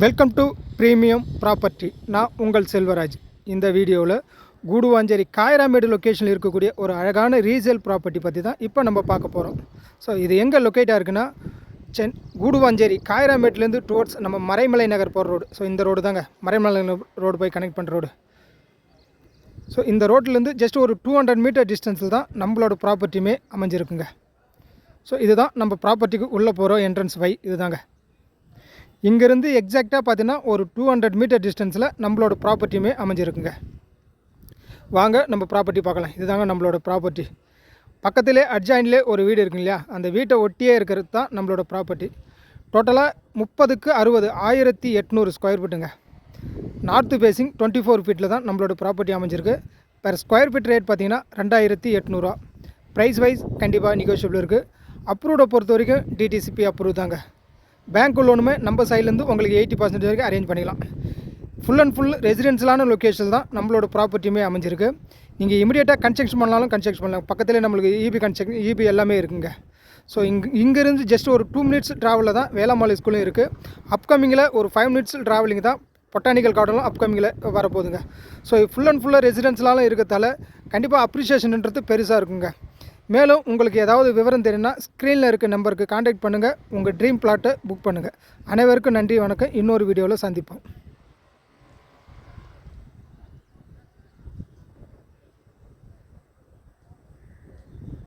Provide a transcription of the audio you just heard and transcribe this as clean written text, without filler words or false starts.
Welcome to premium property. நான் உங்கள் செல்வராஜ். இந்த வீடியோவில் கூடுவாஞ்சேரி காயராமேடு லொக்கேஷனில் இருக்கக்கூடிய ஒரு அழகான ரீசேல் ப்ராப்பர்ட்டி பற்றி தான் இப்போ நம்ம பார்க்க போகிறோம். ஸோ இது எங்கே லொக்கேட்டாக இருக்குன்னா கூடுவாஞ்சேரி காயராமேட்லேருந்து டுவர்ட்ஸ் நம்ம மறைமலை நகர் போகிற ரோடு. ஸோ இந்த ரோடு தாங்க மறைமலை ரோடு போய் கனெக்ட் பண்ணுற ரோடு. ஸோ இந்த ரோட்லேருந்து ஜஸ்ட் ஒரு 200 மீட்டர் டிஸ்டன்ஸில் தான் நம்மளோட ப்ராப்பர்ட்டியுமே அமைஞ்சிருக்குங்க. ஸோ இதுதான் நம்ம ப்ராப்பர்ட்டிக்கு உள்ளே போகிற என்ட்ரன்ஸ் வை. இதுதாங்க இங்கேருந்து எக்ஸாக்டாக பார்த்தீங்கன்னா ஒரு 200 மீட்டர் டிஸ்டன்ஸில் நம்மளோட ப்ராப்பர்ட்டியுமே அமைஞ்சிருக்குங்க. வாங்க நம்ம ப்ராப்பர்ட்டி பார்க்கலாம். இதுதாங்க நம்மளோட ப்ராப்பர்ட்டி. பக்கத்திலே அட்ஜாயின்லே ஒரு வீடு இருக்குங்க இல்லையா, அந்த வீட்டை ஒட்டியே இருக்கிறது தான் நம்மளோட ப்ராப்பர்ட்டி. டோட்டலாக 30க்கு 60 1800 ஸ்கொயர் ஃபீட்டுங்க. நார்த்து ஃபேஸிங் 24 ஃபீட்டில் தான் நம்மளோட ப்ராப்பர்ட்டி அமைஞ்சிருக்கு. பெர் ஸ்கொயர் ஃபீட் ரேட் பார்த்திங்கன்னா 2800. ப்ரைஸ் வைஸ் கண்டிப்பாக நெகோஷியபிள் இருக்குது. அப்ரூவ்டை பொறுத்த வரைக்கும் டிடிசிபி அப்ரூவ் தாங்க. பேங்க் லோனுமே நம்ம சைட்லேருந்து உங்களுக்கு 80% வரைக்கும் அரேஞ்ச் பண்ணிக்கலாம். ஃபுல் அண்ட் ஃபுல் ரெசிடென்ஷியலான லொக்கேஷன் தான் நம்மளோட ப்ராப்பர்ட்டியுமே அமைஞ்சிருக்கு. நீங்கள் இமீடியட்டாக கன்ஸ்ட்ரக்ஷன் பண்ணாலும் கன்ஸ்ட்ரக்ஷன் பண்ணலாம். பக்கத்துலேயே நம்மளுக்கு இபி எல்லாமே இருக்குங்க. ஸோ இங்கேருந்து ஜஸ்ட் ஒரு 2 மினிட்ஸ் ட்ராவலில் தான் வேளாமாலை ஸ்கூலும் இருக்குது. அப்கமிங்கில் ஒரு 5 மினிட்ஸ் ட்ராவலிங் தான் பொட்டானிக்கல் கார்டனும் அப்கமிங்கில் வரப்போகுதுங்க. ஸோ ஃபுல் அண்ட் ஃபுல்லாக ரெசிடென்ஷியலாலும் இருக்கிறதால கண்டிப்பாக அப்ரிஷியேஷன்ன்றது பெருசாக இருக்குங்க. மேலும் உங்களுக்கு ஏதாவது விவரம் தெரியும்னா ஸ்க்ரீனில் இருக்க நம்பருக்கு கான்டாக்ட் பண்ணுங்கள். உங்கள் ட்ரீம் பிளாட்டை புக் பண்ணுங்கள். அனைவருக்கும் நன்றி, வணக்கம். இன்னொரு வீடியோவில் சந்திப்போம்.